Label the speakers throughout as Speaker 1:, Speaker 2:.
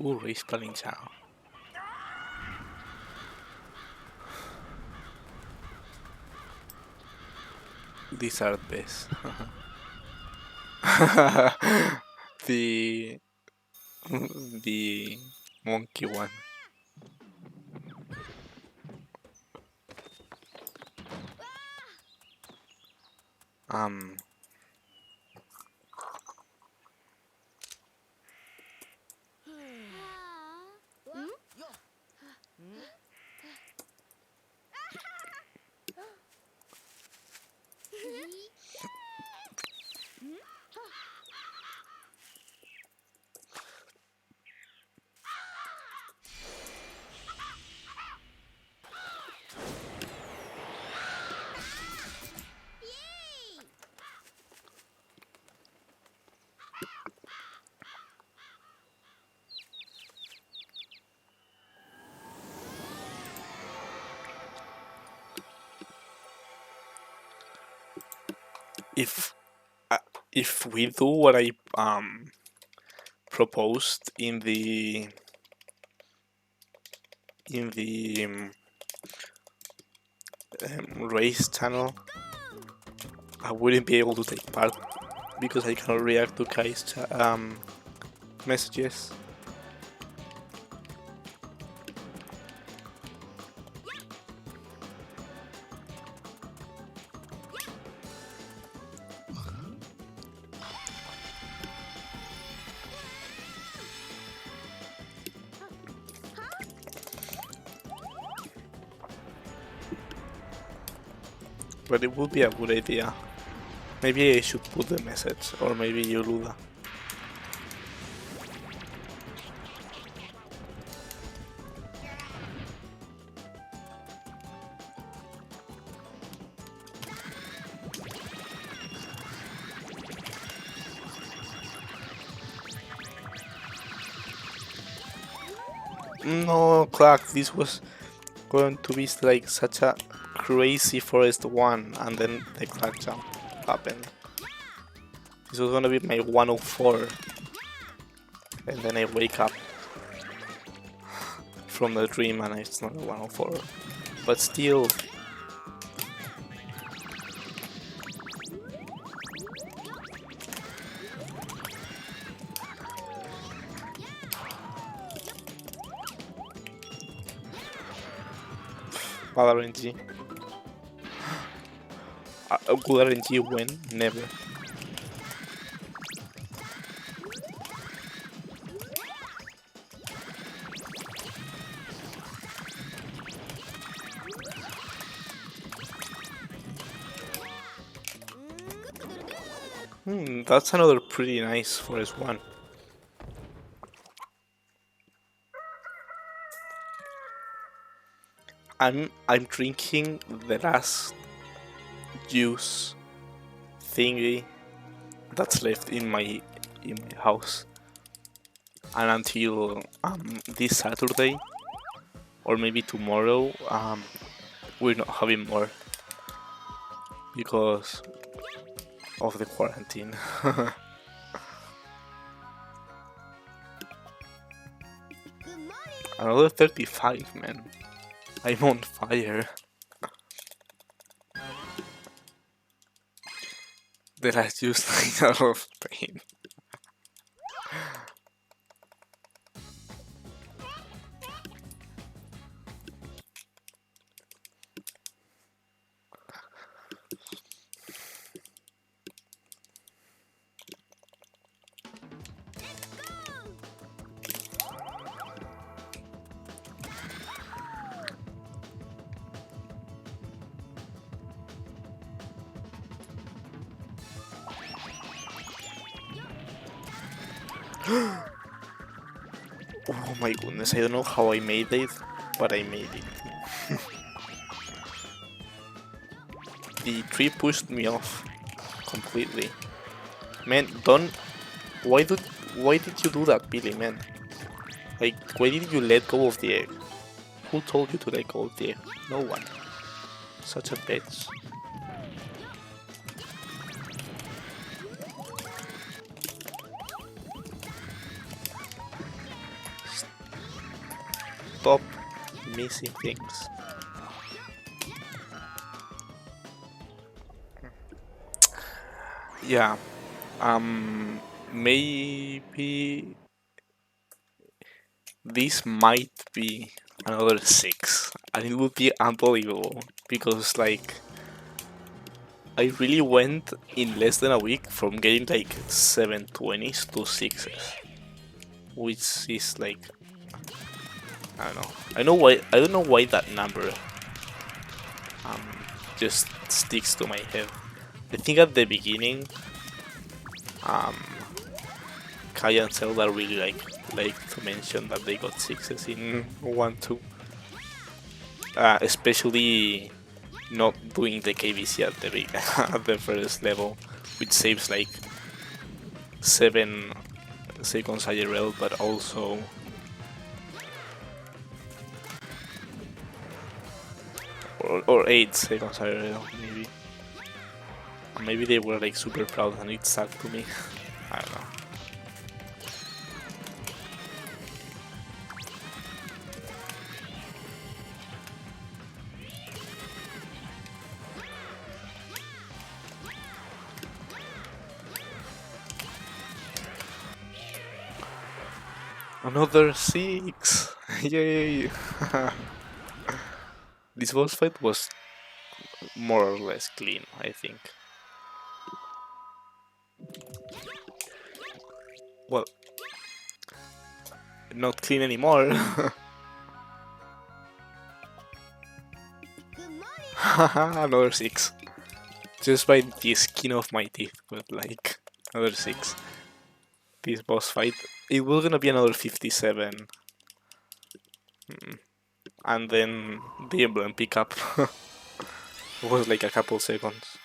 Speaker 1: Race planchado. These are best. the the monkey one. Um. If if we do what I proposed in the race channel, I wouldn't be able to take part because I cannot react to Kai's messages. But it would be a good idea. Maybe I should put the message, or maybe you, Luda. No, Clark, this was going to be like such a crazy forest one, and then the Clark jump happened. This was gonna be my 104, and then I wake up from the dream and it's not a 104. But still, bad RNG. A good RNG win? Never. That's another pretty nice forest one. I'm drinking the last juice thingy that's left in my house, and until this Saturday or maybe tomorrow we're not having more because of the quarantine. Another 35, man. I'm on fire. The last use out of pain. Oh my goodness, I don't know how I made it, but I made it. The tree pushed me off completely. Man, don't... Why did you do that, Billy, man? Like, why did you let go of the egg? Who told you to let go of the egg? No one. Such a bitch. stop missing things. Yeah. Maybe this might be another 6, and it would be unbelievable because like I really went in less than a week from getting like 720s to 6s, which is like I don't know. I don't know why that number um just sticks to my head. I think at the beginning, um, Kai and Zelda really like to mention that they got 6s in 1-2. Especially not doing the KBC at the at the first level, which saves like 7 seconds IRL, but also or 8 seconds IRL maybe. Maybe they were like super proud and it stuck to me. I don't know. Another 6! Yay! This boss fight was more or less clean, I think. Well, not clean anymore. Another 6. Just by the skin of my teeth, but like, another 6. This boss fight, it was gonna be another 57. And then the emblem pickup was like a couple seconds.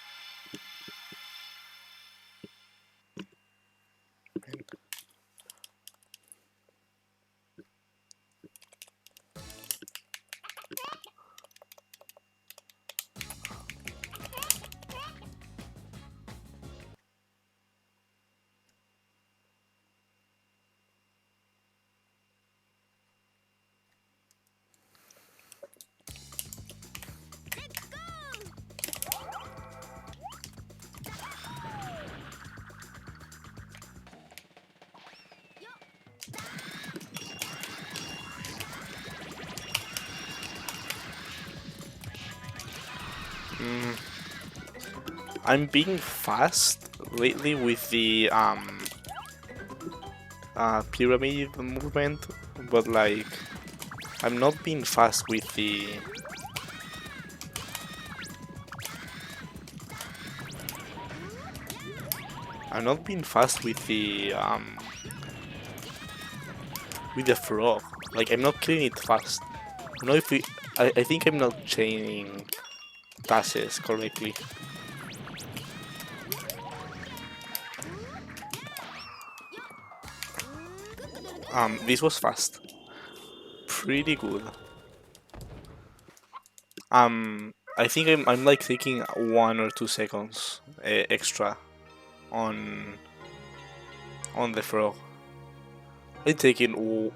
Speaker 1: I'm being fast lately with the pyramid movement, but like I'm not being fast with the frog. Like I'm not killing it fast. I don't know if I think I'm not chaining dashes correctly. This was fast. Pretty good. I think I'm like taking 1 or 2 seconds extra on the frog. I taking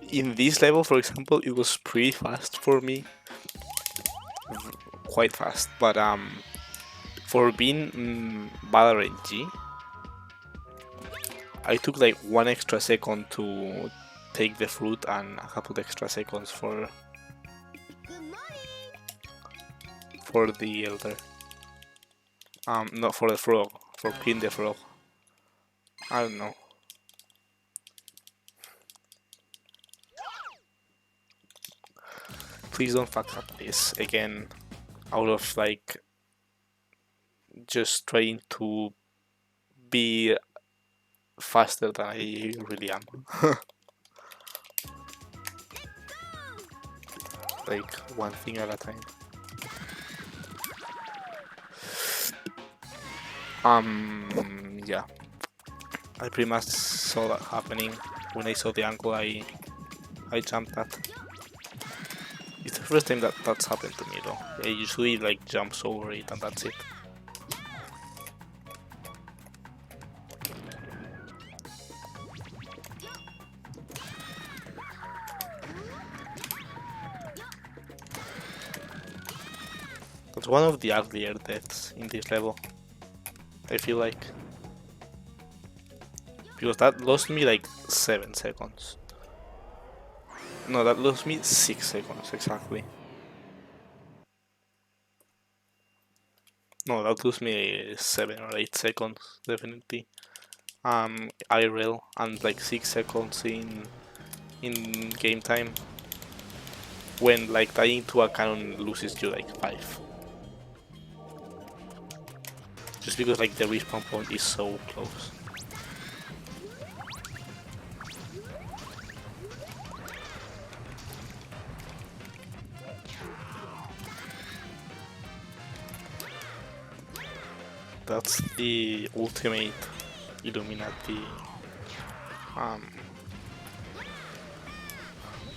Speaker 1: in this level, for example, it was pretty fast for me, quite fast. But for being Valorant G, I took like 1 extra second to take the fruit and a couple extra seconds for the elder. Not for the frog, for killing the frog. I don't know. Please don't fuck up this again out of like just trying to be faster than I really am. Like one thing at a time. Yeah. I pretty much saw that happening when I saw the angle I jumped at. It's the first time that's happened to me though. I usually like jumps over it and that's it. That's one of the uglier deaths in this level, I feel like. Because that lost me like 7 seconds. No, that lost me 6 seconds, exactly. No, that lost me 7 or 8 seconds, definitely. IRL, and like 6 seconds in game time. When like dying to a cannon loses you like 5. Just because like the respawn point is so close. That's the ultimate Illuminati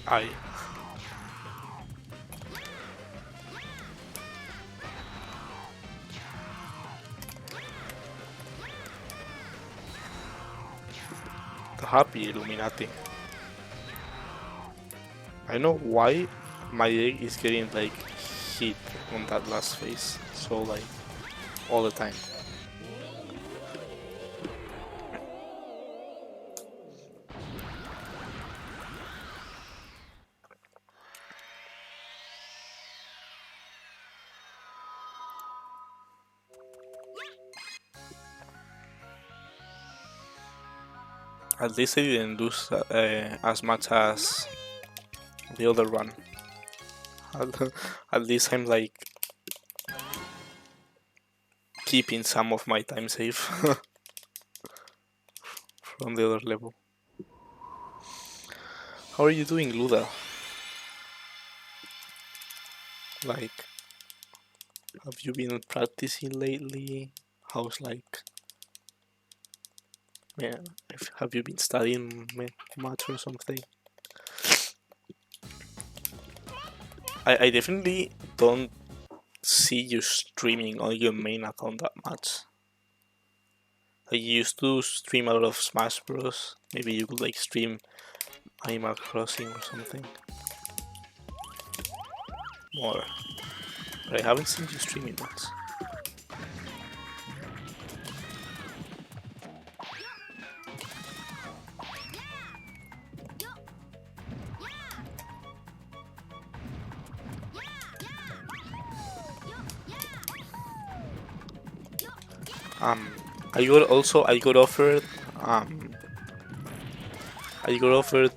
Speaker 1: eye. The happy Illuminati. I know why my egg is getting like hit on that last phase, so like all the time. At least I didn't lose as much as the other run. At least I'm like keeping some of my time safe from the other level. How are you doing, Luda? Like, have you been practicing lately? How's like, man, have you been studying much or something? I definitely don't see you streaming on your main account that much. I used to stream a lot of Smash Bros. Maybe you could like stream Animal Crossing or something more. But I haven't seen you streaming much. I got offered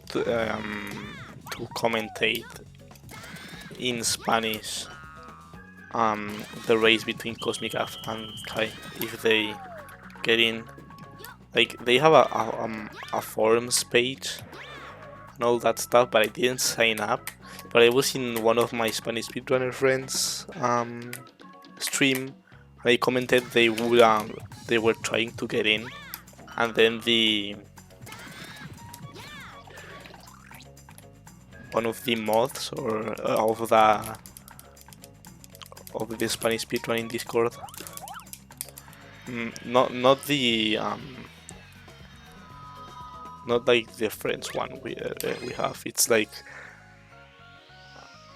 Speaker 1: to commentate in Spanish the race between Cosmic and Kai if they get in. Like they have a forums page and all that stuff, but I didn't sign up. But I was in one of my Spanish speedrunner friends stream. They commented they were trying to get in, and then one of the mods or of the Spanish speedrunning Discord. Not not like the French one we have. It's like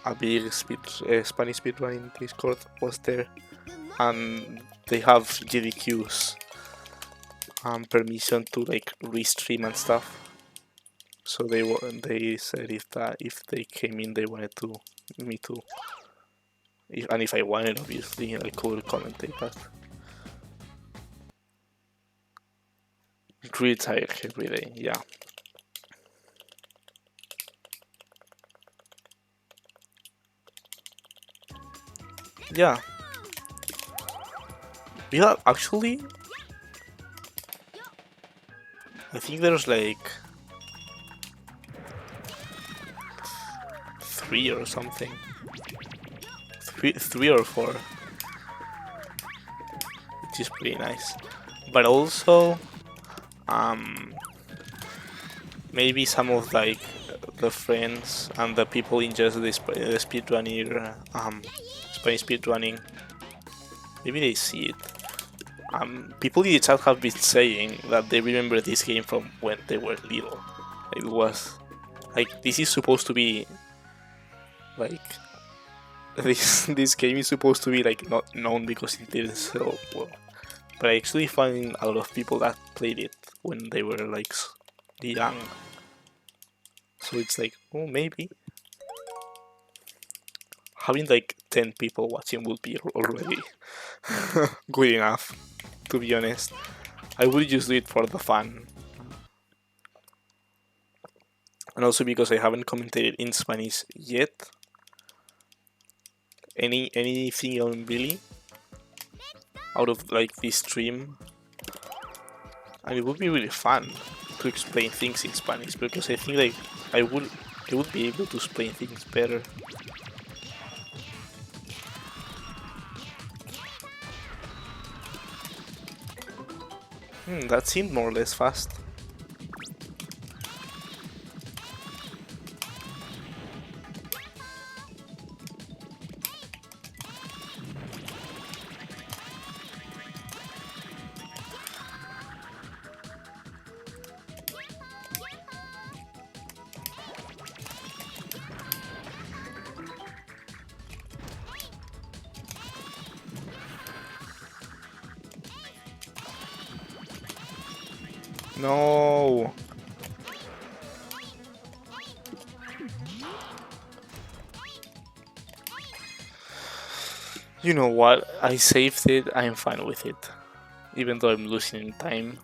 Speaker 1: a big Spanish speedrunning Discord was there, and they have GDQs permission to like restream and stuff. So they said if they came in, they wanted me to, and if I wanted, obviously I could commentate that. Really tired every day, yeah. Yeah. We have actually, I think there's like 3 or something. Three or 4. Which is pretty nice. But also, maybe some of like the friends and the people in just the speedrunning, Spanish speedrunning, maybe they see it. People in the chat have been saying that they remember this game from when they were little. It was like, this is supposed to be like this game is supposed to be like not known because it didn't sell well, but I actually find a lot of people that played it when they were like young. So it's like, oh, maybe having like 10 people watching would be already good enough. To be honest, I would just do it for the fun, and also because I haven't commentated in Spanish yet. Anything on Billy out of like this stream, and it would be really fun to explain things in Spanish because I think like I would be able to explain things better. That seemed more or less fast. No. You know what? I saved it. I'm fine with it. Even though I'm losing time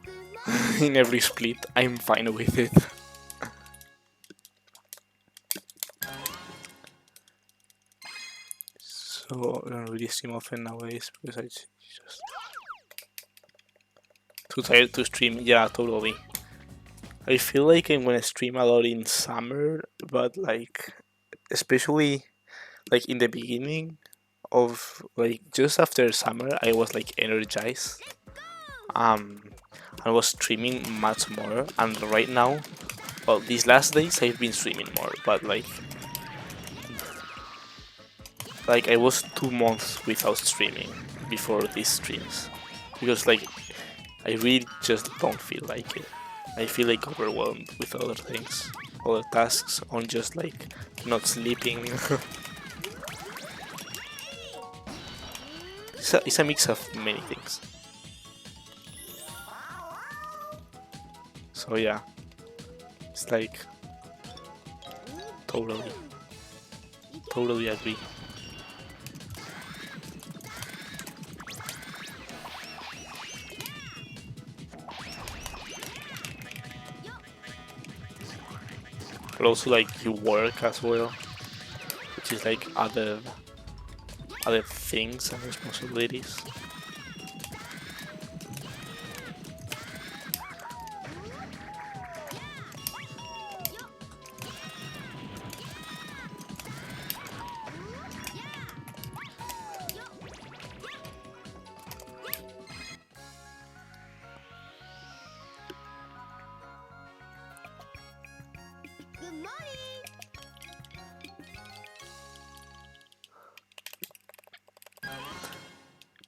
Speaker 1: in every split, I'm fine with it. So I don't really stream often nowadays because I just too tired to stream. Yeah, totally. I feel like I'm gonna stream a lot in summer, but like especially like in the beginning of like just after summer, I was like energized. I was streaming much more, and right now, well, these last days I've been streaming more, but like I was 2 months without streaming before these streams because like I really just don't feel like it. I feel like overwhelmed with other things, other tasks, on just like not sleeping. It's a mix of many things. So yeah, it's like totally agree. But also like you work as well, which is like other things and responsibilities.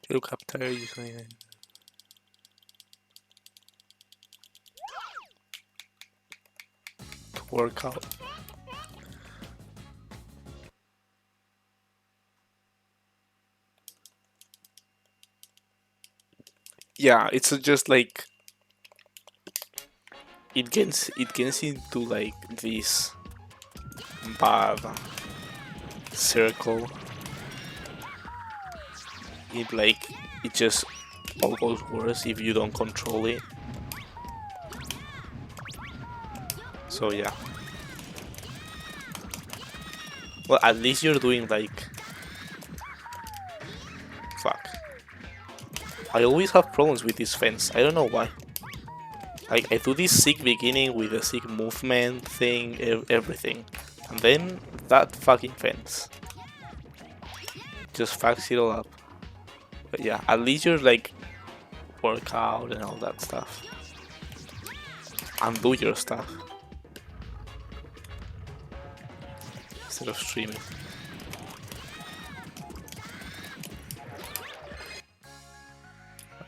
Speaker 1: You look up tired usually. To work out. Yeah, it's just like it gets into like this bad circle. It just all goes worse if you don't control it. So yeah. Well, at least you're doing like fuck. I always have problems with this fence. I don't know why. Like I do this sick beginning with a sick movement thing, everything, and then that fucking fence just fucks it all up. But yeah, at least you're like work out and all that stuff, and do your stuff instead of streaming.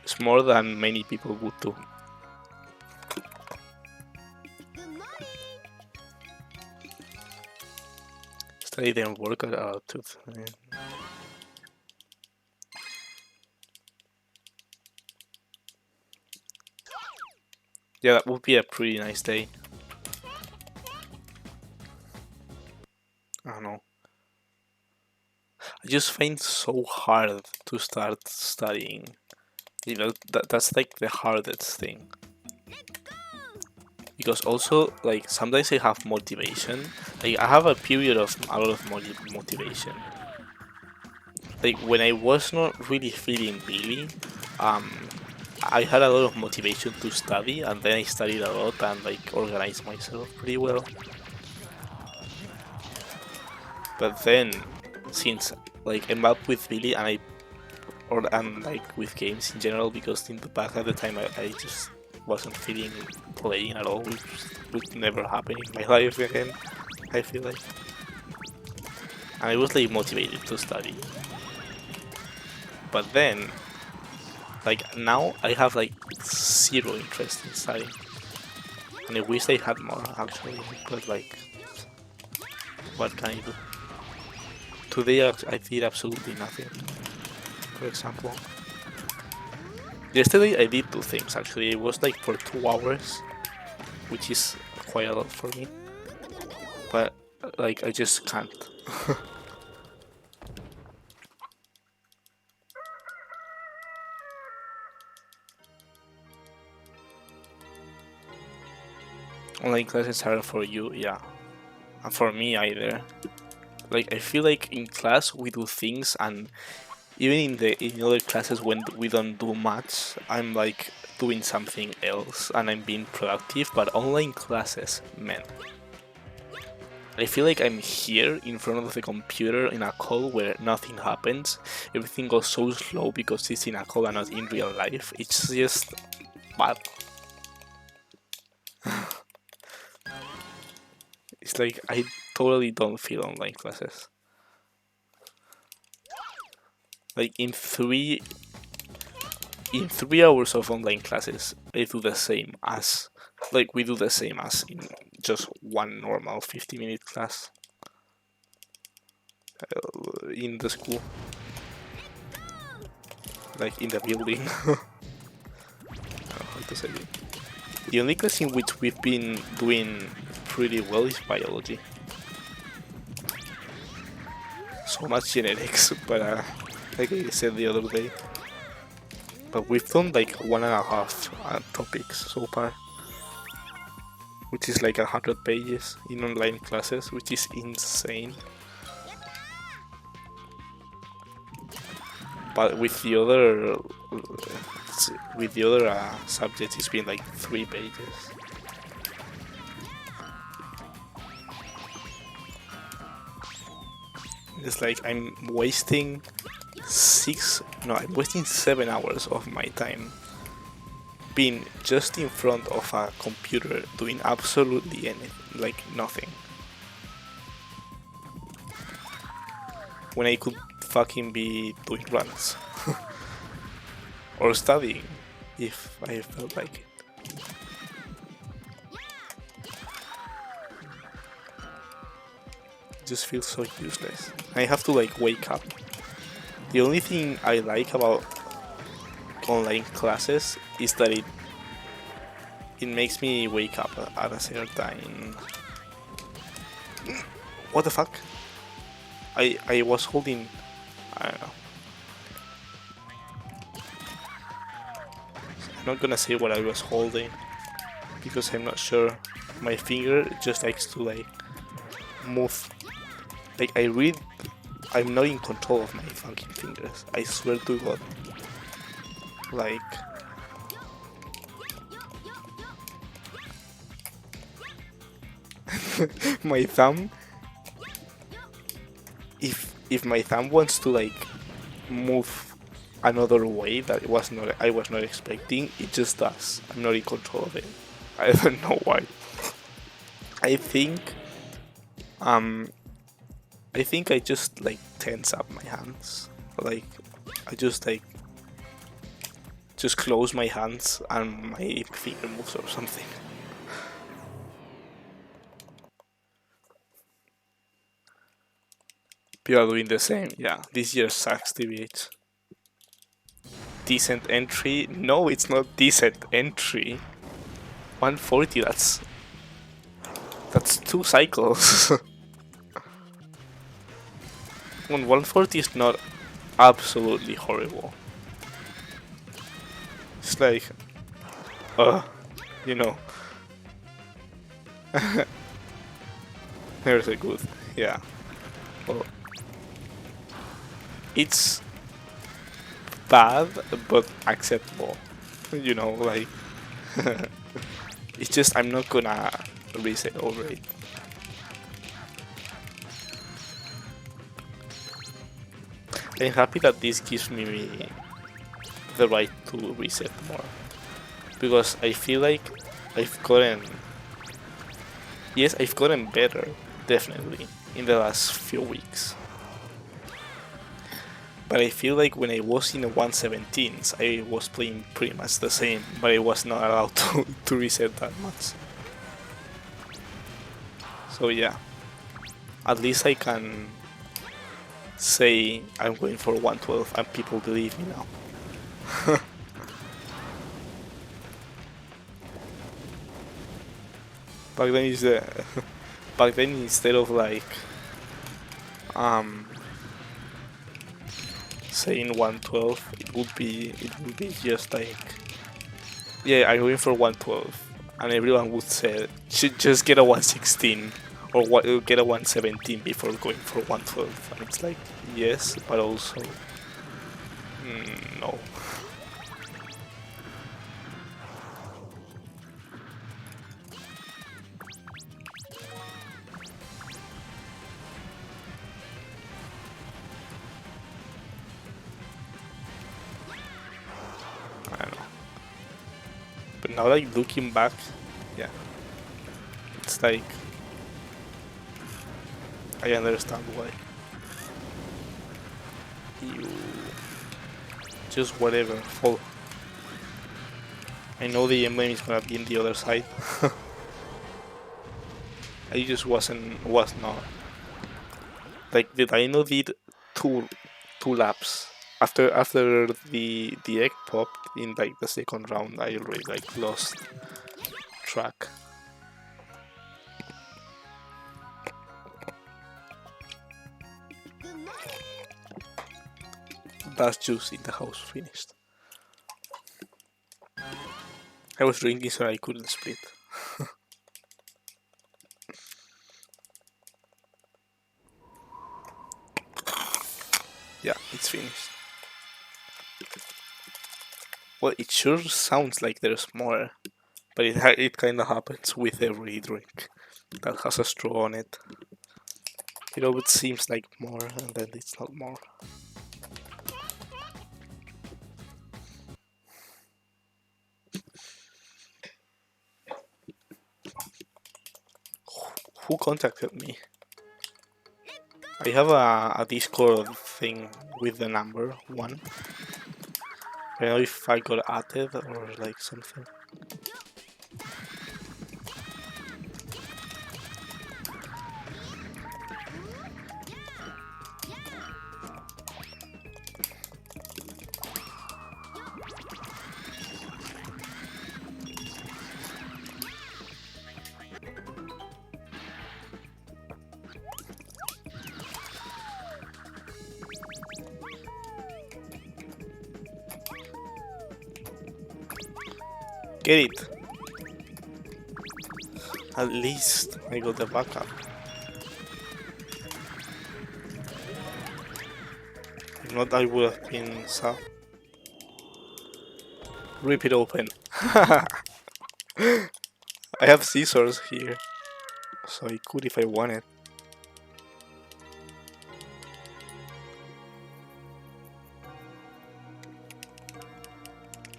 Speaker 1: It's more than many people would do. That it didn't work out. Yeah, that would be a pretty nice day. I don't know. I just find it so hard to start studying. You know, that's like the hardest thing. Because also, like, sometimes I have motivation. Like, I have a period of a lot of motivation. Like, when I was not really feeling really, I had a lot of motivation to study, and then I studied a lot and, like, organized myself pretty well. But then, since, like, I'm up with Billy and like with games in general, because in the back at the time I just wasn't feeling playing at all, which would never happen in my life again, I feel like. And I was like motivated to study. But then, like now I have like zero interest in studying. And I wish I had more actually, but like, what can I do? Today I did absolutely nothing, for example. Yesterday I did two things actually. It was like for 2 hours, which is quite a lot for me. But like I just can't. Online classes are for you, yeah. And for me either. Like I feel like in class we do things, and even in other classes when we don't do much, I'm like doing something else and I'm being productive. But online classes, man, I feel like I'm here in front of the computer in a call where nothing happens. Everything goes so slow because it's in a call and not in real life. It's just bad. It's like I totally don't feel online classes. Like in 3 hours of online classes, I do the same as we do the same as in just one normal 50-minute class in the school, like in the building. I don't know how to say it. The only class in which we've been doing pretty well is biology. So much genetics, but like I said the other day. But we've done like 1.5 topics so far, which is like 100 pages in online classes, which is insane. But with the other subjects, it's been like 3 pages. It's like I'm wasting 7 hours of my time being just in front of a computer doing absolutely anything, like nothing. When I could fucking be doing runs or studying if I felt like it. It just feels so useless. I have to like wake up. The only thing I like about online classes is that it makes me wake up at a certain... What the fuck? I was holding... I don't know. I'm not gonna say what I was holding because I'm not sure. My finger just likes to like move. Like I'm not in control of my fucking fingers. I swear to God. Like... my thumb... If my thumb wants to like move another way that I was not expecting, it just does. I'm not in control of it. I don't know why. I think I just like tense up my hands. Like I just close my hands and my finger moves or something. People are doing the same. Yeah, this year sucks, TBH. Decent entry? No, it's not decent entry. 140, that's 2 cycles. 140 is not absolutely horrible. It's like, you know. There's a good, yeah. Well, it's bad, but acceptable. You know, like, it's just I'm not gonna reset over it. I'm happy that this gives me the right to reset more, because I feel like I've gotten, yes, I've gotten better, definitely, in the last few weeks. But I feel like when I was in the 117s, I was playing pretty much the same, but I was not allowed to reset that much. So yeah, at least I can say I'm going for 112 and people believe me now. Back then is back then instead of like saying 112, it would be just like, yeah, I'm going for 112, and everyone would say should just get a 116 or get a 117 before going for 112, and it's like, yes, but also no. I don't know. But now, like, looking back, yeah, it's like I understand why. You just whatever, fall. I know the emblem is gonna be in the other side. I just was not. Like, the dino did two laps. After the egg popped in like the second round, I already like lost track. That's juice in the house finished. I was drinking so I couldn't split. Yeah, it's finished. Well, it sure sounds like there's more, but it kind of happens with every drink that has a straw on it. It always seems like more, and then it's not more. Who contacted me? I have a Discord thing with the number 1. I don't know if I got added or like something. Get it! At least I got the backup. If not, I would have been sad. Rip it open. I have scissors here, so I could if I wanted.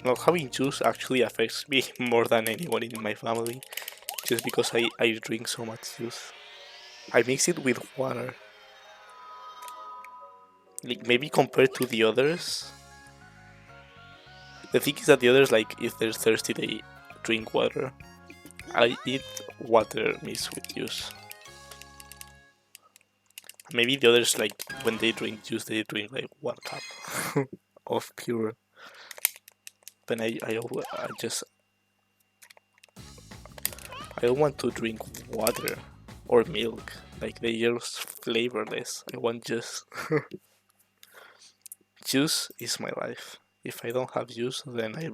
Speaker 1: Not having juice actually affects me more than anyone in my family, just because I drink so much juice. I mix it with water. Like, maybe compared to the others. The thing is that the others, like, if they're thirsty, they drink water. I eat water mixed with juice. Maybe the others, like, when they drink juice, they drink like 1 cup of pure. But I don't want to drink water or milk. Like, they just flavorless. I want juice. Juice is my life. If I don't have juice, then I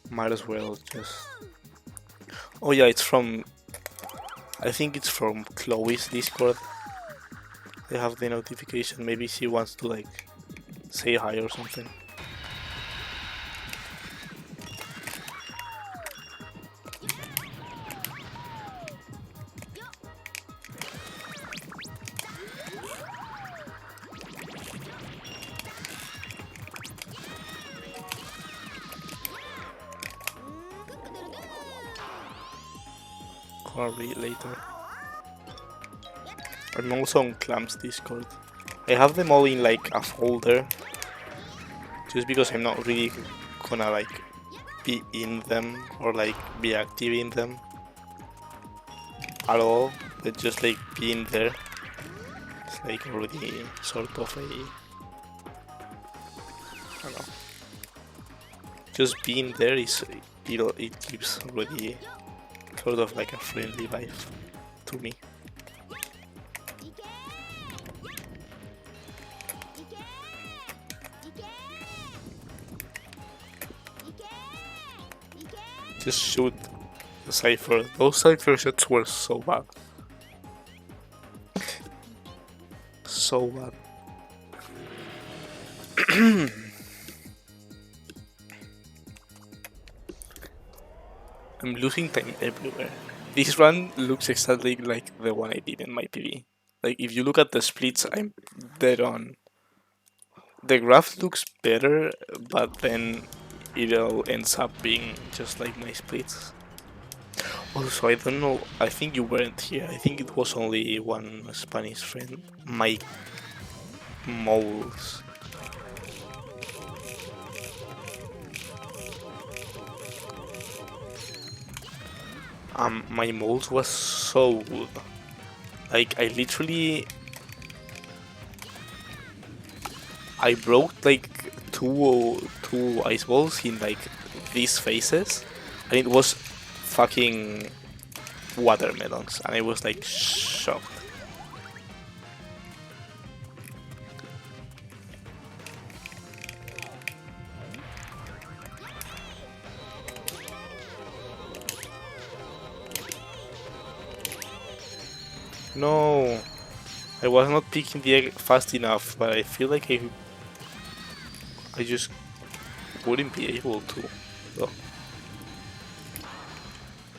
Speaker 1: might as well just. Oh yeah, it's from. I think it's from Chloe's Discord. I have the notification. Maybe she wants to like say hi or something. I'll read later. I'm also on Clam's Discord. I have them all in like a folder, just because I'm not really gonna like be in them or like be active in them at all. But just like being there, it's like already sort of a, I don't know. Just being there is, you know, it gives already sort of like a friendly vibe to me. Just shoot the cipher. Those cipher shots were so bad. So bad. I'm losing time everywhere. This run looks exactly like the one I did in my PV. Like, if you look at the splits, I'm dead on. The graph looks better, but then it all ends up being just like my splits. Also, I don't know, I think you weren't here. I think it was only one Spanish friend. My moles. My moles was so good. Like, I broke like two ice balls in like these phases, and it was fucking watermelons, and I was like shocked. No, I was not picking the egg fast enough, but I feel like I just wouldn't be able to. So.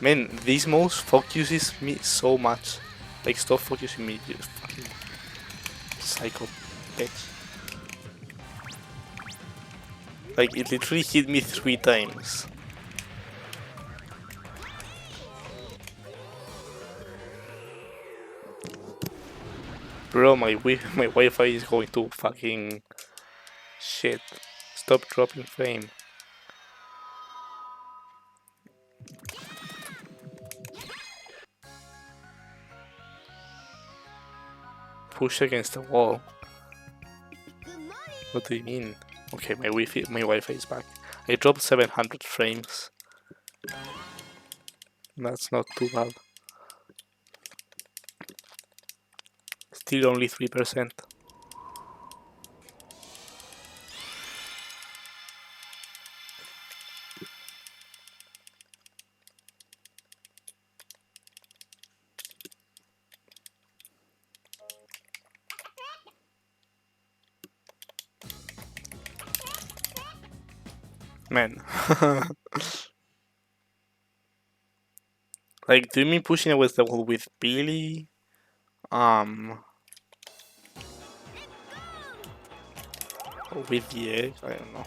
Speaker 1: Man, this mouse focuses me so much. Like, stop focusing me, you fucking psycho bitch. Like, it literally hit me 3 times. Bro, my Wi-Fi is going to fucking shit. Stop dropping frame. Push against the wall. What do you mean? Okay, my Wi-Fi is back. I dropped 700 frames. That's not too bad. Still only 3%. Man. Like, do you mean pushing it with the wall with Billy? Or with the egg? I don't know.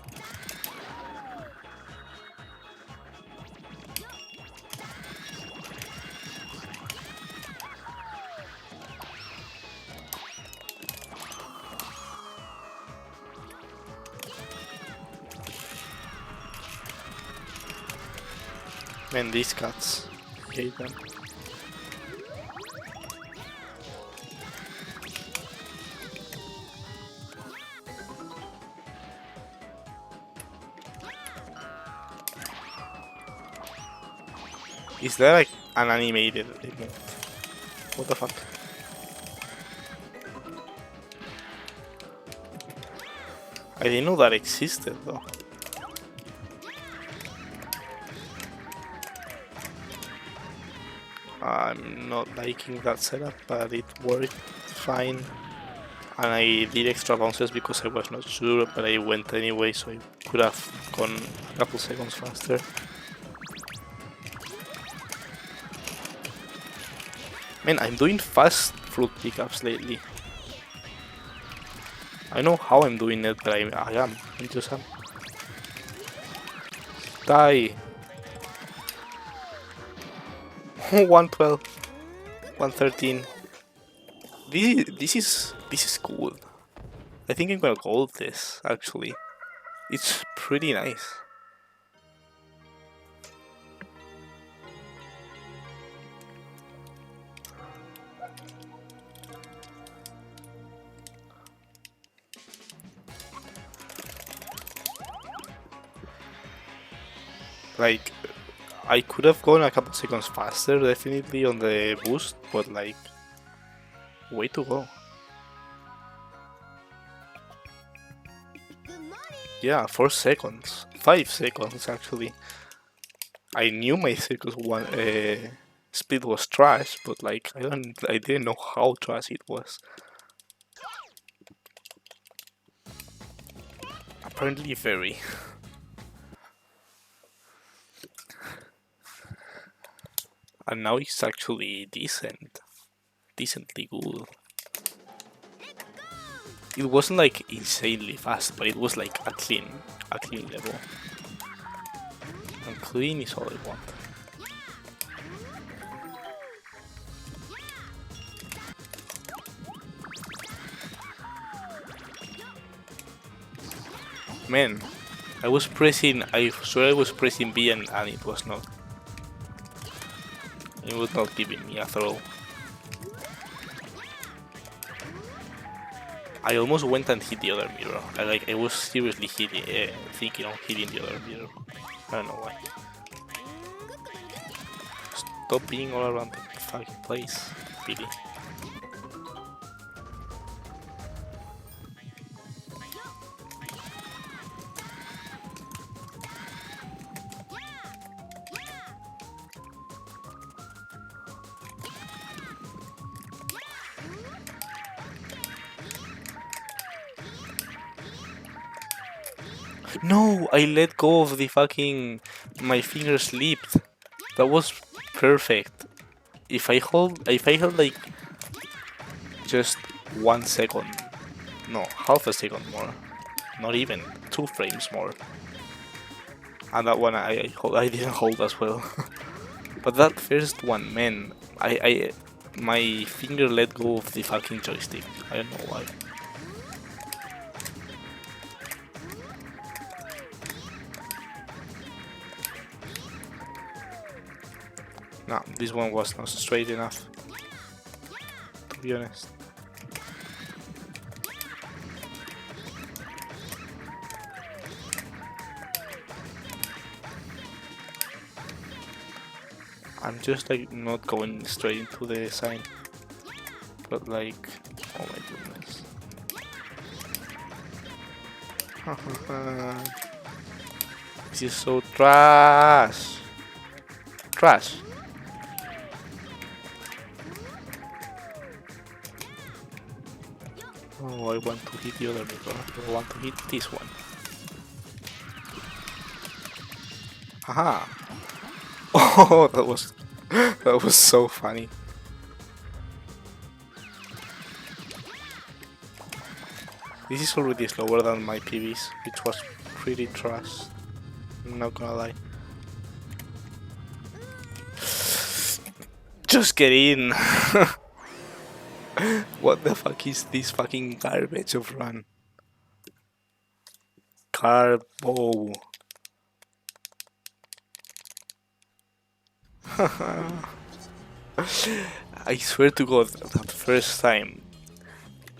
Speaker 1: Man, these cats. I hate them. Is there like an animated emote? What the fuck? I didn't know that existed though. I'm not liking that setup, but it worked fine. And I did extra bounces because I was not sure, but I went anyway, so I could have gone a couple seconds faster. Man, I'm doing fast fruit pickups lately. I know how I'm doing it, but I am. I just am. Die! 112. 113. This is cool. I think I'm gonna gold this, actually. It's pretty nice. Like, I could have gone a couple seconds faster, definitely, on the boost, but like, way to go. Yeah, 4 seconds. 5 seconds, actually. I knew my circus one speed was trash, but like, I didn't know how trash it was. Apparently very. And now it's actually decently good. It wasn't like insanely fast, but it was like a clean level. And clean is all I want. Man, I swear I was pressing B and it was not. It was not giving me a throw. I almost went and hit the other mirror. I was seriously thinking of hitting the other mirror. I don't know why. Stop being all around the fucking place, Billy. No, I let go of the fucking... My finger slipped. That was perfect. If I held like just 1 second, no, half a second more, not even 2 frames more, and that one I didn't hold as well. But that first one, man, my finger let go of the fucking joystick. I don't know why. No, this one was not straight enough, to be honest. I'm just like not going straight into the sign, but like, oh my goodness. This is so trash. Trash. Oh, I want to hit the other mirror. I want to hit this one. Haha. Oh, that was so funny. This is already slower than my PVs, which was pretty trash. I'm not gonna lie. Just get in. What the fuck is this fucking garbage of run? Carbo. I swear to God, that first time,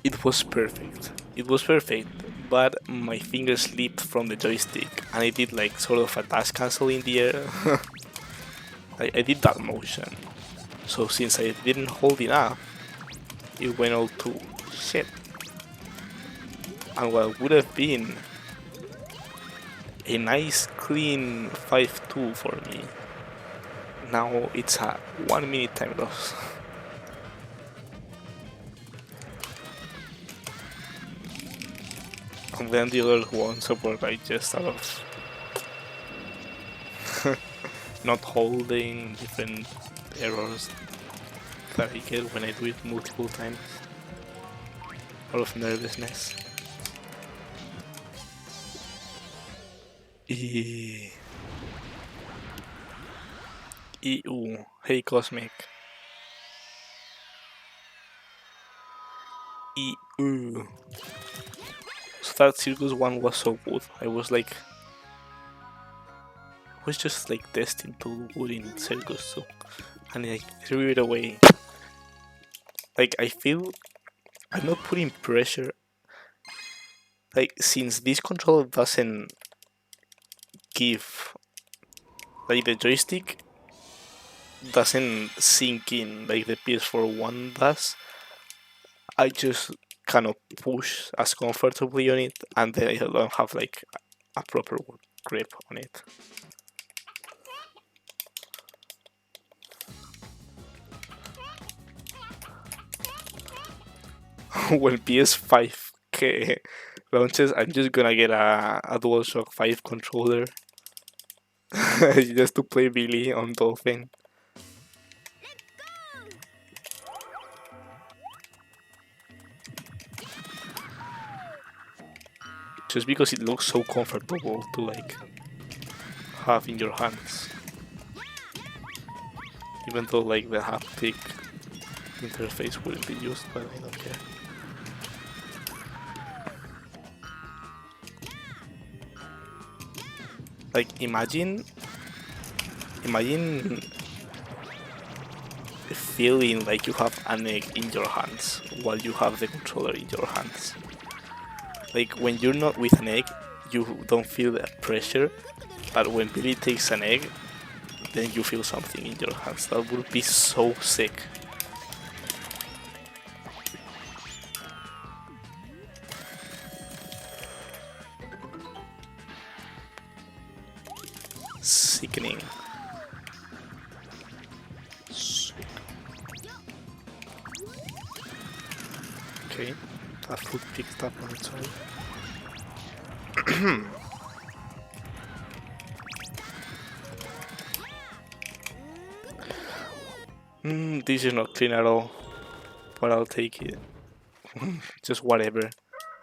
Speaker 1: it was perfect. It was perfect, but my finger slipped from the joystick and I did like sort of a dash cancel in the air. I did that motion. So since I didn't hold enough, it went all to shit. And what would have been a nice clean 5-2 for me, now it's a 1 minute time loss. And then the other ones were like just out of not holding, different errors that I get when I do it multiple times. Out of nervousness. Ooh. Hey Cosmic. Ooh. So that Circus one was so good. I was just like destined to do good in Circus, so, and I threw it away. Like I feel I'm not putting pressure. Like since this controller doesn't give, like the joystick doesn't sink in like the PS4 one does, I just cannot push as comfortably on it, and then I don't have like a proper grip on it. When PS5 launches, I'm just gonna get a DualShock 5 controller just to play Billy on Dolphin. Just because it looks so comfortable to like have in your hands. Even though like the haptic interface wouldn't be used, but I don't care. Like imagine feeling like you have an egg in your hands while you have the controller in your hands. Like when you're not with an egg, you don't feel the pressure, but when Billy takes an egg, then you feel something in your hands. That would be so sick. Sickening. Okay, that foot picked up on its own. This is not clean at all, but I'll take it. Just whatever.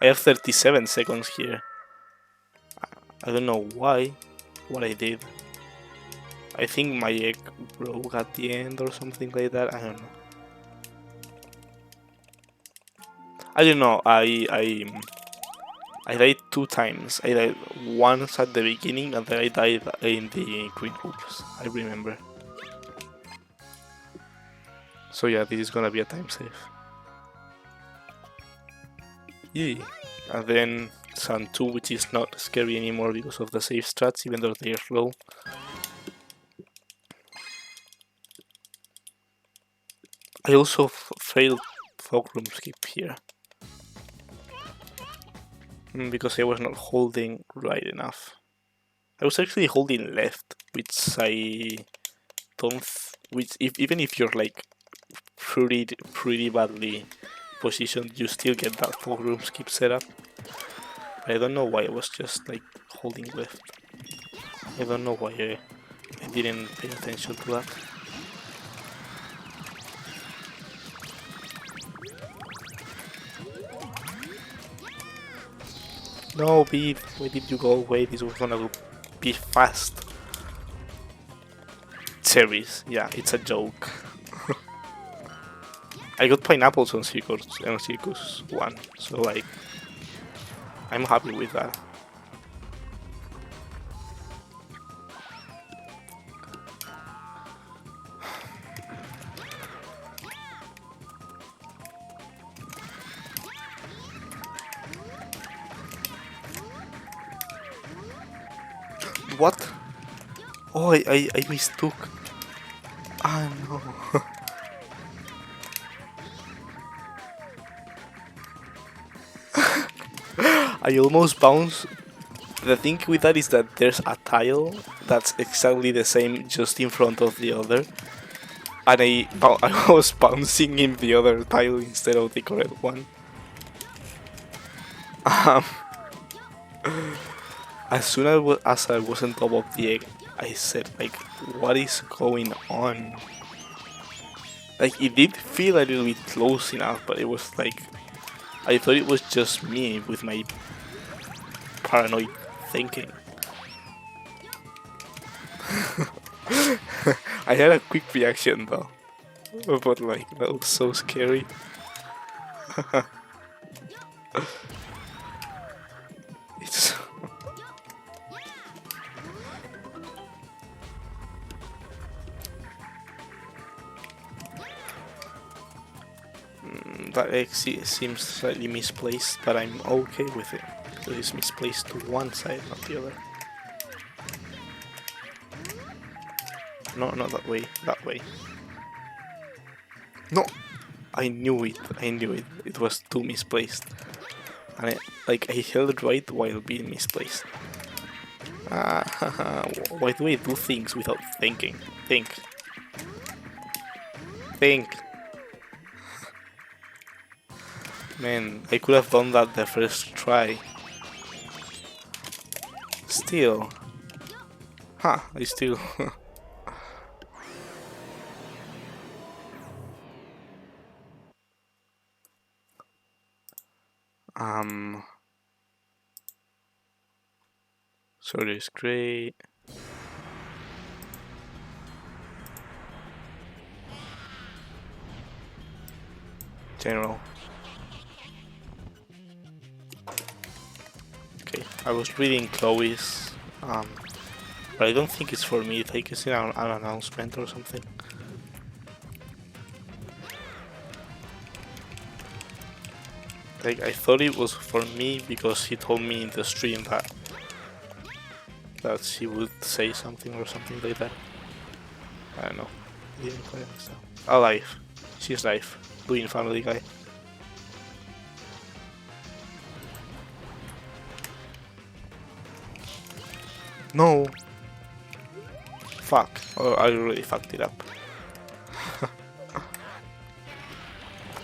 Speaker 1: I have 37 seconds here. I don't know why, what I did. I think my egg broke at the end or something like that. I don't know. I died 2 times. I died once at the beginning and then I died in the green hoops. I remember. So yeah, this is gonna be a time save. Yeah. And then Sun 2, which is not scary anymore because of the save strats, even though they are slow. I also failed Fog Room Skip here. Because I was not holding right enough. I was actually holding left, which I don't... even if you're like pretty badly positioned, you still get that Fog Room Skip setup. I don't know why I was just like holding left. I don't know why I didn't pay attention to that. No, Beef, why did you go away? This was gonna be fast. Cherries, yeah, it's a joke. I got pineapples on Circus 1, so like, I'm happy with that. What? Oh, I mistook. I almost bounced. The thing with that is that there's a tile that's exactly the same just in front of the other. And I was bouncing in the other tile instead of the correct one. Um, as soon as I was on top of the egg, I said, like, what is going on? Like, it did feel a little bit close enough, but it was like, I thought it was just me with my paranoid thinking. I had a quick reaction though, but like, that was so scary. It's that X seems slightly misplaced, but I'm okay with it. So it's misplaced to one side, not the other. No, not that way, that way. No! I knew it, It was too misplaced. And I held it right while being misplaced. Why do I do things without thinking? Think. Man, I could have done that the first try. Still. I still... Sorry, it's great. General. Okay, I was reading Chloe's, but I don't think it's for me. I think it's an announcement or something. Like, I thought it was for me because he told me in the stream that she would say something or something like that. I don't know. I didn't quite understand. Alive. She's live. Doing Family Guy. No. Fuck. Oh, I really fucked it up.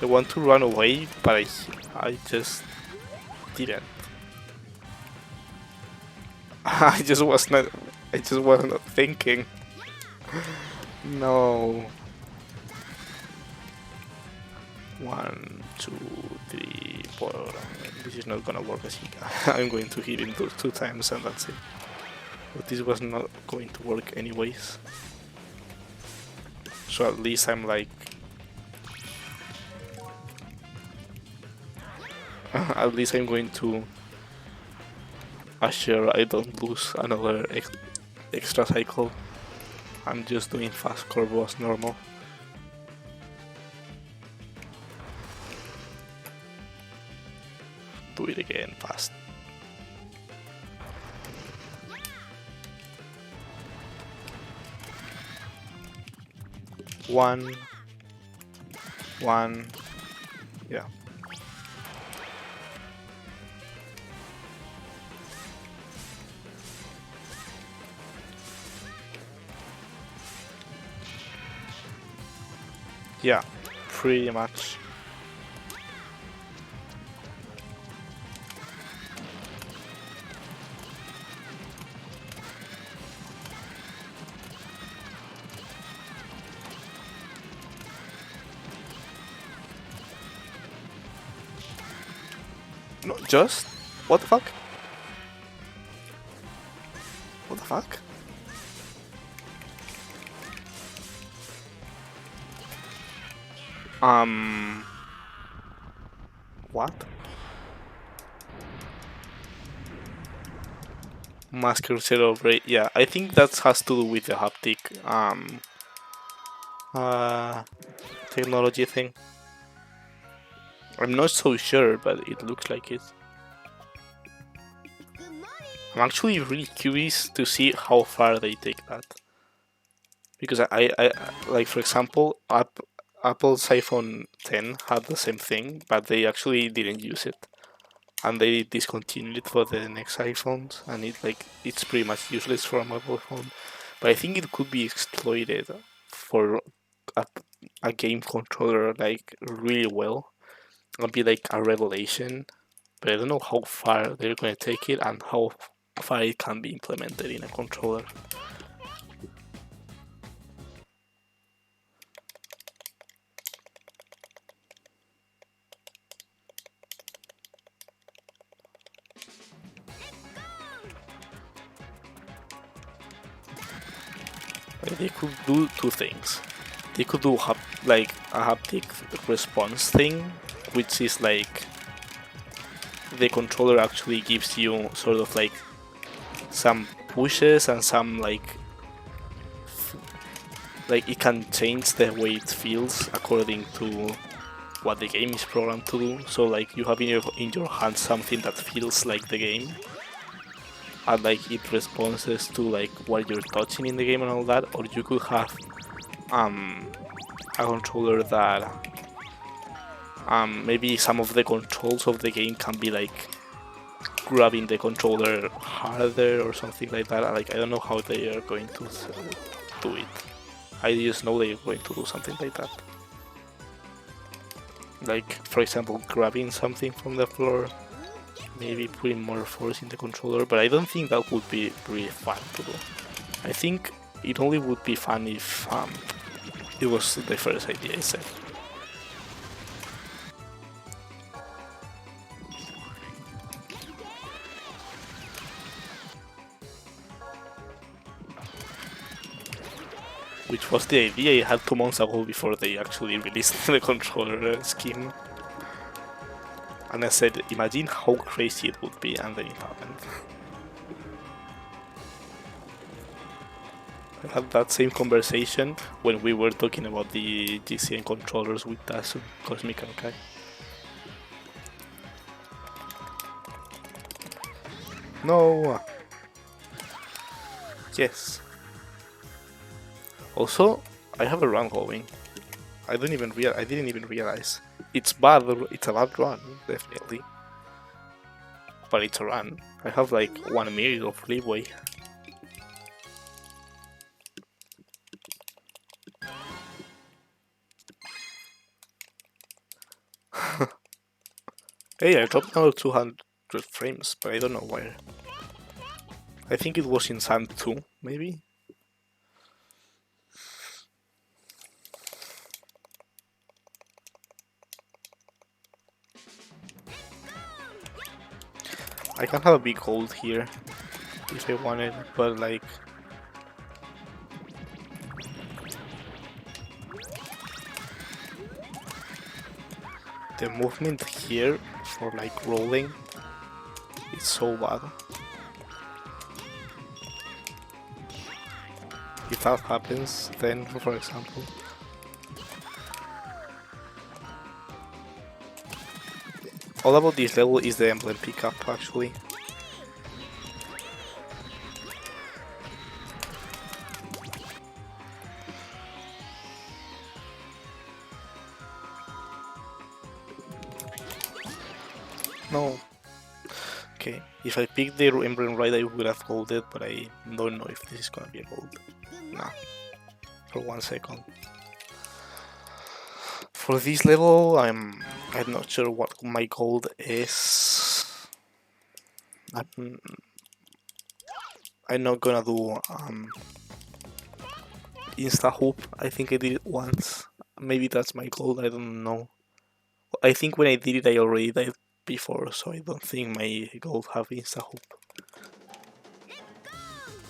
Speaker 1: I want to run away, but I just didn't. I just wasn't thinking. No. 1, 2, 3, 4. This is not gonna work. I'm going to hit it 2 times and that's it. But this was not going to work anyways. So at least I'm like... at least I'm going to assure I don't lose another extra cycle. I'm just doing fast corvo as normal. Do it again fast. One, yeah. Yeah, pretty much. No, just? What the fuck? What the fuck? What? Masker celebrate. Yeah, I think that has to do with the haptic technology thing. I'm not so sure, but it looks like it. I'm actually really curious to see how far they take that. Because I like, for example, Apple's iPhone 10 had the same thing, but they actually didn't use it. and they discontinued it for the next iPhones, and it's pretty much useless for a mobile phone. But I think it could be exploited for a, a game controller like really well. It'll be like a revelation, but I don't know how far they're going to take it and how far it can be implemented in a controller. They could do two things. They could do like a haptic response thing, which is like the controller actually gives you sort of like some pushes and some like it can change the way it feels according to what the game is programmed to do. So like you have in your hand something that feels like the game, and like it responds to like what you're touching in the game and all that. Or you could have a controller that maybe some of the controls of the game can be like grabbing the controller harder or something like that. Like I don't know how they are going to do it. I just know they're going to do something like that. Like for example, grabbing something from the floor, maybe putting more force in the controller, but I don't think that would be really fun to do. I think it only would be fun if it was the first idea I said. Which was the idea I had 2 months ago before they actually released the controller scheme. And I said, imagine how crazy it would be, and then it happened. I had that same conversation when we were talking about the GCN controllers with Tasu, Cosmic and Kai. No! Yes. Also, I have a run going. I didn't even realize. It's bad. It's a bad run, definitely. But it's a run. I have like 1 minute of leeway. Hey, I dropped now 200 frames, but I don't know where. I think it was in Sand 2, maybe? I can have a big hold here if I wanted, but like the movement here for like rolling is so bad. If that happens, then for example, all about this level is the emblem pickup actually. No. Okay, if I picked the emblem right, I would have golded, but I don't know if this is gonna be a gold. Nah. For 1 second. For this level, I'm not sure what my gold is. I'm not gonna do insta hoop. I think I did it once. Maybe that's my gold. I don't know. I think when I did it, I already died before, so I don't think my gold have insta hoop.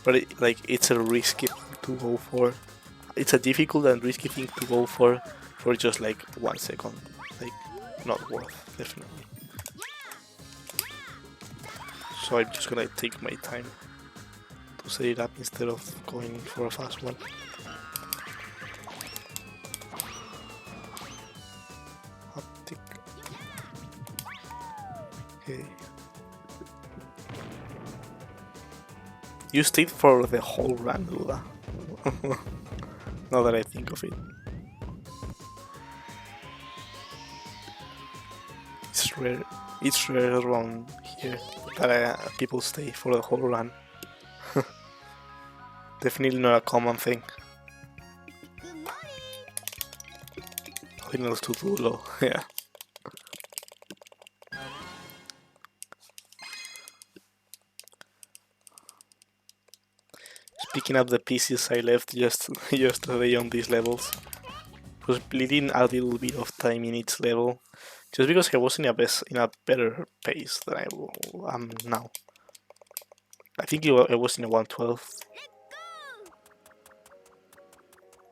Speaker 1: But it's a risky thing to go for. It's a difficult and risky thing to go for just like 1 second. Like, not worth, definitely. So I'm just gonna take my time to set it up instead of going for a fast one. Haptic. Okay. You stayed for the whole run, Luda. Now that I think of it. It's rare around here that people stay for the whole run. Definitely not a common thing. Signals too low, yeah. Picking up the pieces I left just yesterday on these levels. Was bleeding a little bit of time in each level, just because I was in a better pace than I am now. I think I was in a 112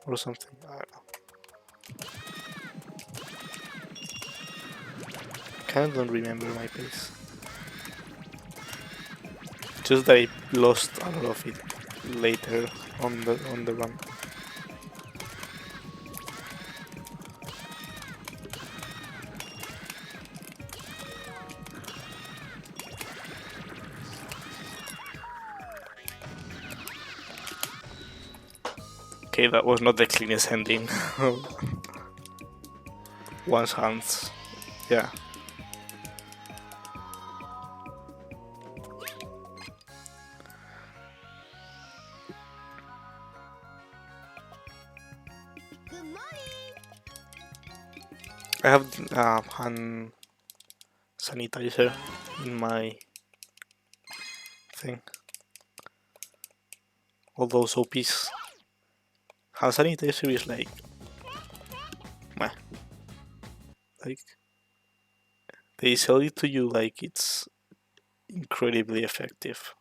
Speaker 1: or something. I don't know. Kind of don't remember my pace. Just that I lost a lot of it later on the run. Okay, that was not the cleanest ending. One's hands, yeah. I have hand sanitizer in my thing. All those OPs. Hand sanitizer is like, meh. Like, they sell it to you like it's incredibly effective,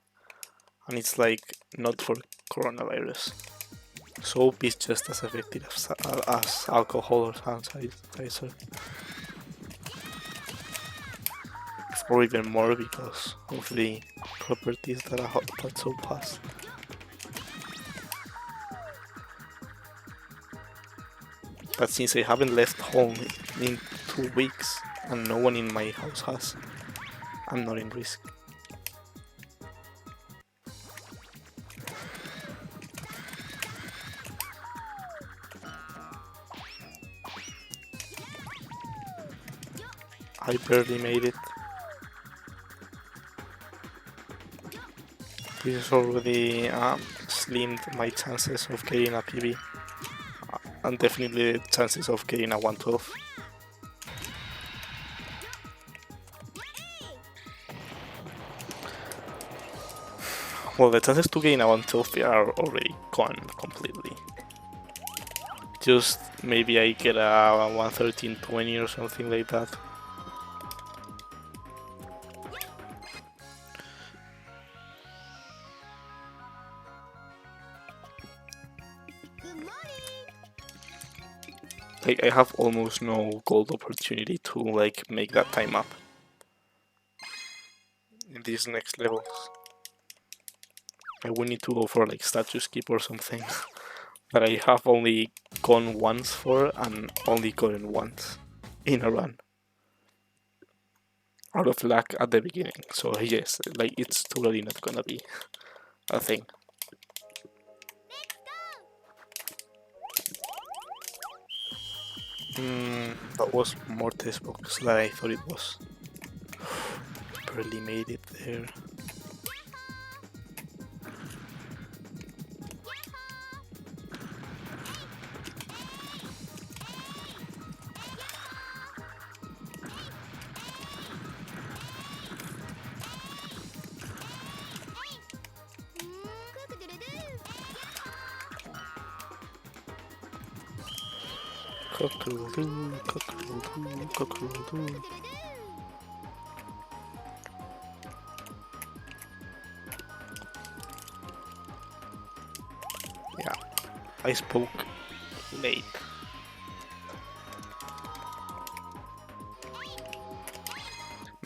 Speaker 1: and it's like not for coronavirus. Soap is just as effective as alcohol or hand sanitizer, or even more because of the properties that soap has. But since I haven't left home in 2 weeks and no one in my house has, I'm not in risk. I barely made it. This has already slimmed my chances of getting a PB, and definitely the chances of getting a 112. Well, the chances to gain a 112 are already gone completely. Just maybe I get a 113.20 or something like that. Like, I have almost no gold opportunity to like make that time up in these next levels. I will need to go for like statue skip or something that I have only gone once for and only gotten once in a run. Out of luck at the beginning, so yes, like it's totally not gonna be a thing. That was more test box than I thought it was. Barely made it there. Cockroodoo, cockroodoo, cockroodoo. Yeah, I spoke late.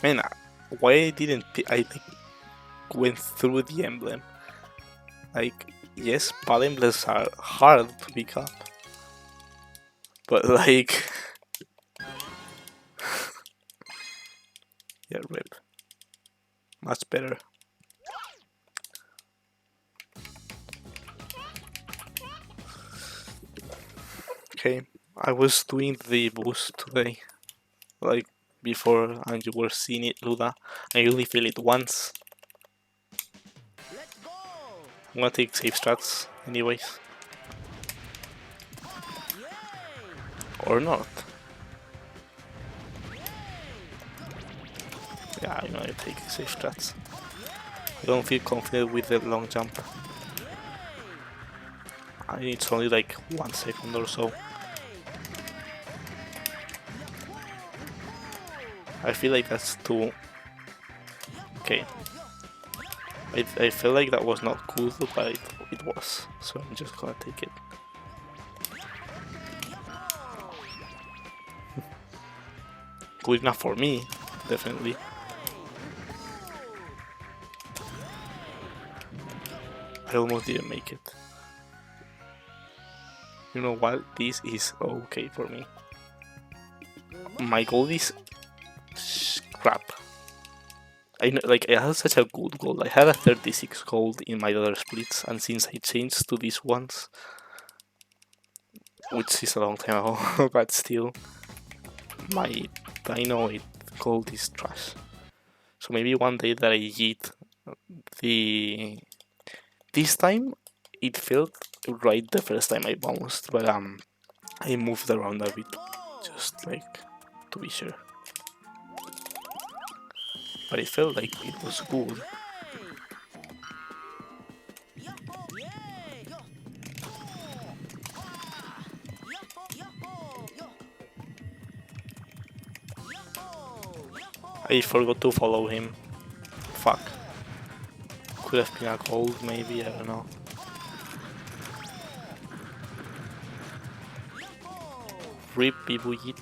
Speaker 1: Man, why didn't I like went through the emblem? Like, yes, pal emblems are hard to pick up, but like, yeah, rip. Much better. Okay, I was doing the boost today, like before and you were seeing it do that, and you only feel it once. I'm gonna take safe strats anyways. Or not. Yeah, I'm gonna take safe strats. I don't feel confident with the long jump. I mean, it's only like 1 second or so. I feel like that's too... Okay. I feel like that was not good, but it was. So I'm just gonna take it. Good enough for me, definitely. I almost didn't make it. You know what? This is okay for me. My goal is crap. I know, like, I had such a good goal. I had a 36 gold in my other splits, and since I changed to these ones, which is a long time ago, but still, my Dino 8 gold is trash. So maybe one day that I yeet the... This time, it felt right the first time I bounced, but I moved around a bit, just like to be sure. But it felt like it was good. I forgot to follow him. Fuck. Could have been a gold, maybe, I don't know. Rip Bibuyit.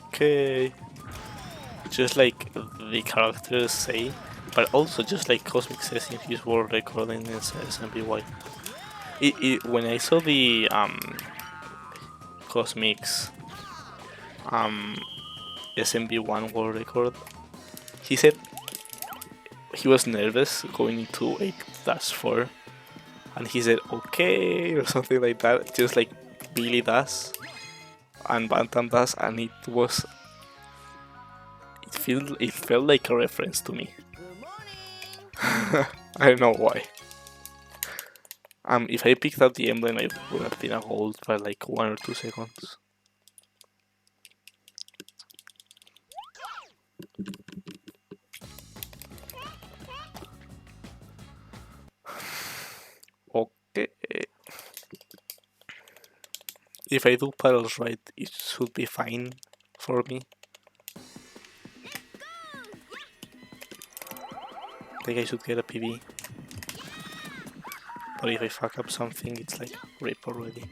Speaker 1: Okay. Just like the characters say, but also just like Cosmic says in his world recording in SMBY. When I saw the Cosmic's SMB1 world record, he said he was nervous going into 8-4, and he said okay or something like that, just like Billy does and Bantam does, and it felt like a reference to me. I don't know why. If I picked up the emblem, I would have been a gold by like 1 or 2 seconds. Okay. If I do paddles right, it should be fine for me. I think I should get a PB. But if I fuck up something, it's like rip already.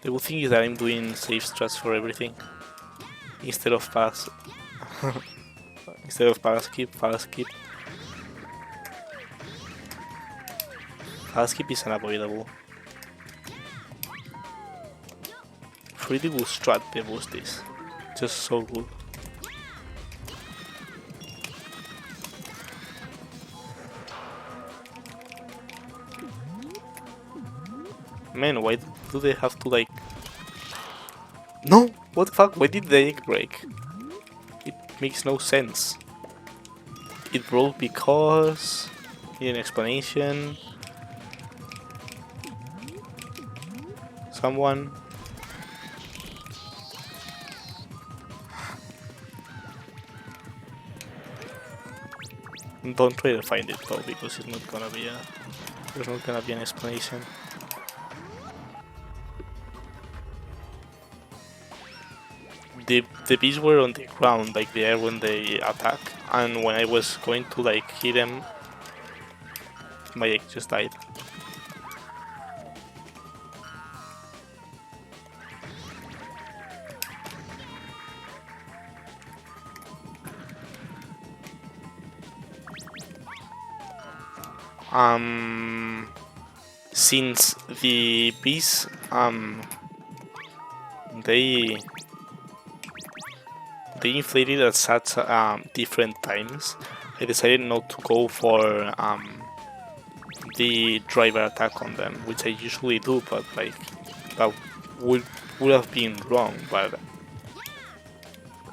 Speaker 1: The good thing is that I'm doing safe strats for everything. Instead of pass... Instead of pass skip. Pass skip is unavoidable. Pretty good strat the boost is. Just so good. Man, why do they have to like... No! What the fuck? Why did the egg break? It makes no sense. It broke because... Need an explanation. Someone... Don't try to find it though, because it's not gonna be a... There's not gonna be an explanation. The bees were on the ground, like there when they attack, and when I was going to like hit them, my egg just died. since the bees they inflated at such different times, I decided not to go for the driver attack on them, which I usually do, but like that would have been wrong. But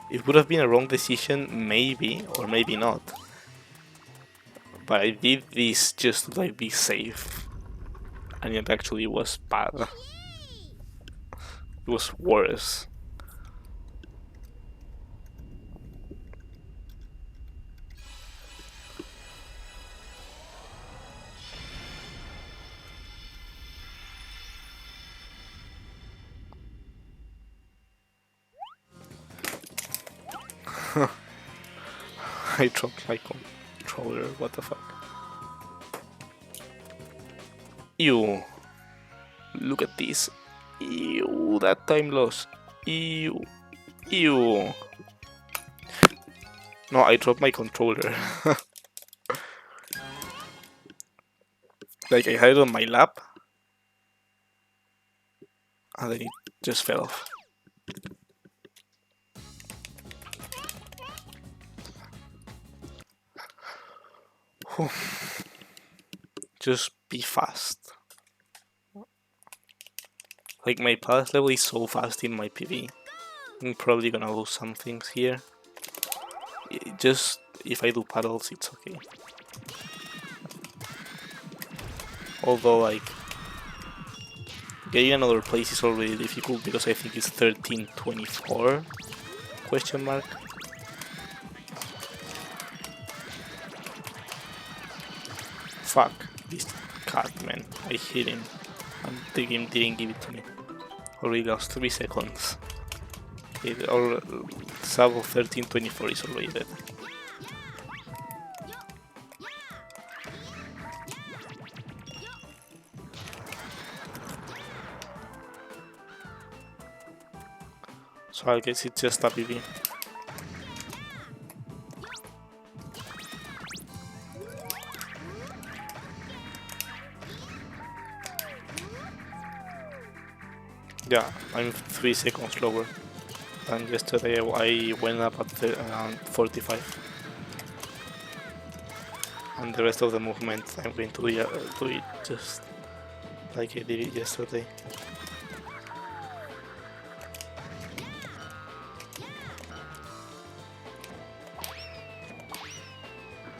Speaker 1: it would have been a wrong decision, maybe or maybe not. But I did this just to like be safe, and it actually was bad. It was worse. I dropped my controller, what the fuck. Ew. Look at this. Ew, that time loss. Ew. Ew. No, I dropped my controller. Like, I had it on my lap, and then it just fell off. Just be fast. Like, my pass level is so fast in my PV. I'm probably gonna lose some things here. Just, if I do paddles, it's okay. Although, like, getting another place is already difficult because I think it's 1324 question mark. Fuck this cat, man. I hit him and the game didn't give it to me. Already lost 3 seconds. Sub of 1324 is already dead. So I guess it's just a PV. Yeah, I'm 3 seconds slower than yesterday. I went up at around 45. And the rest of the movement I'm going to do it just like I did it yesterday.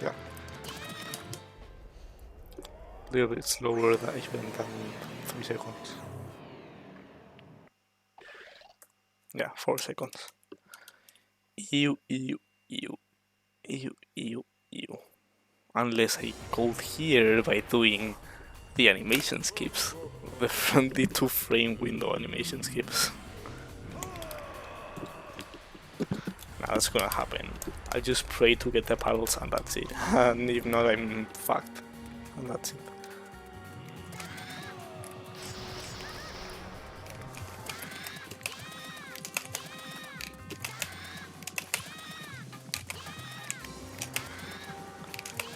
Speaker 1: Yeah. A little bit slower than even than 3 seconds. Yeah, 4 seconds. Ew. Unless I code here by doing the animation skips. The 2-frame window animation skips. Now that's gonna happen. I just pray to get the paddles and that's it. And if not, I'm fucked. And that's it.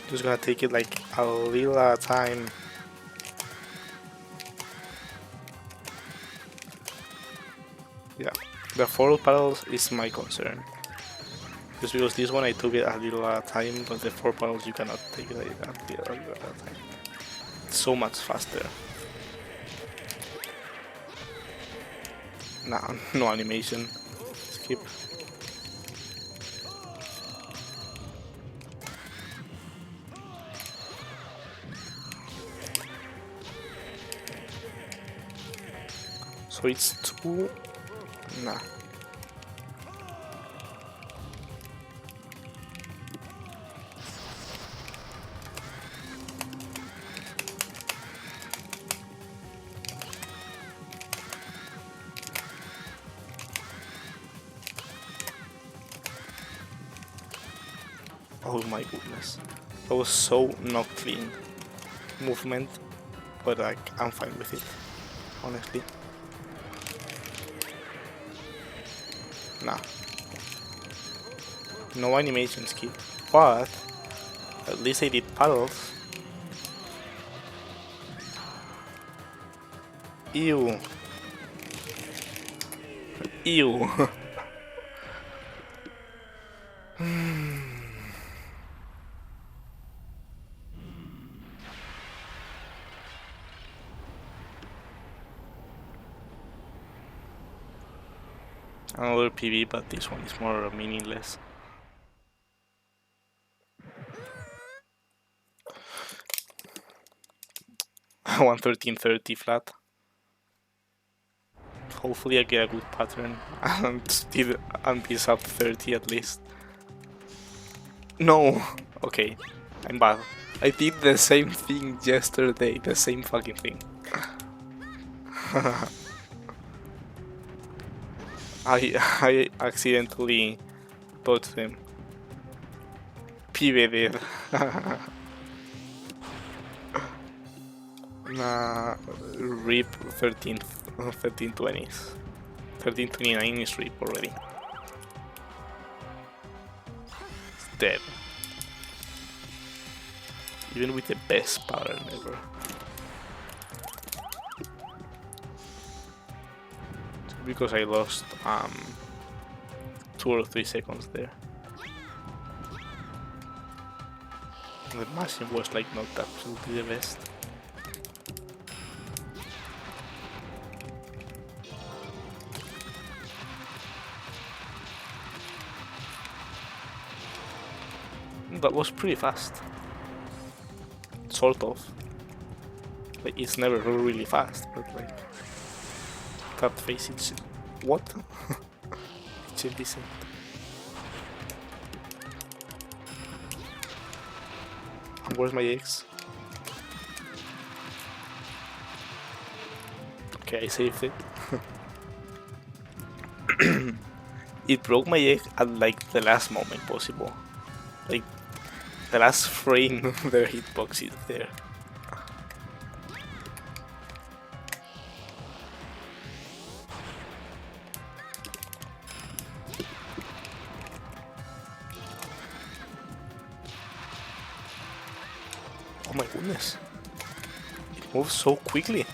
Speaker 1: Just gonna take it like a little at a time. Yeah, the 4 paddles is my concern. Just because this one I took it a little at a time, but the 4 paddles you cannot take it a little at a time. It's so much faster. Nah, no animation. Skip. So it's 2. Nah. Oh my goodness. That was so not clean movement, but like I'm fine with it, honestly. Nah. No animation skip, but at least I did paddles. Ew. Ew. Another PB, but this one is more meaningless. I want 1330 flat. Hopefully I get a good pattern and be sub 30 at least. No! Okay, I'm bad. I did the same thing yesterday, the same fucking thing. I accidentally touched him. Pibe did. Nah, rip 1320s. 1329 is rip already. It's dead. Even with the best pattern ever. Because I lost 2 or 3 seconds there. The machine was like not absolutely the best. That was pretty fast. Sort of. Like it's never really fast, but like that face it's what? It's indecent. And where's my eggs? Okay, I saved it. It broke my egg at like the last moment possible. Like the last frame the hitbox is there. Oh my goodness. It moves so quickly.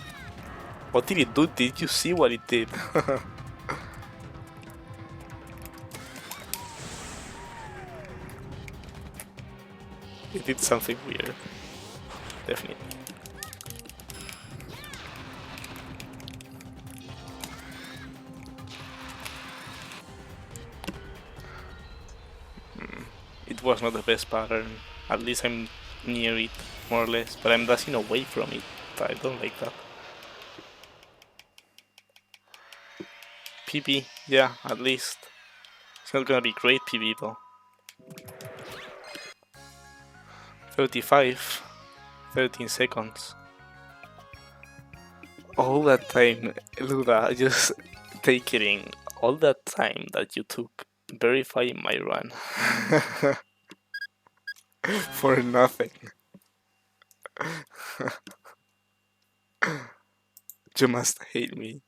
Speaker 1: What did it do? Did you see what it did? It did something weird. Definitely. It was not the best pattern. At least I'm near it, more or less. But I'm dashing away from it. I don't like that. PB, yeah, at least. It's not gonna be great PB though. 35, 13 seconds. All that time, Luda, just taking all that time that you took verifying my run. For nothing. You must hate me.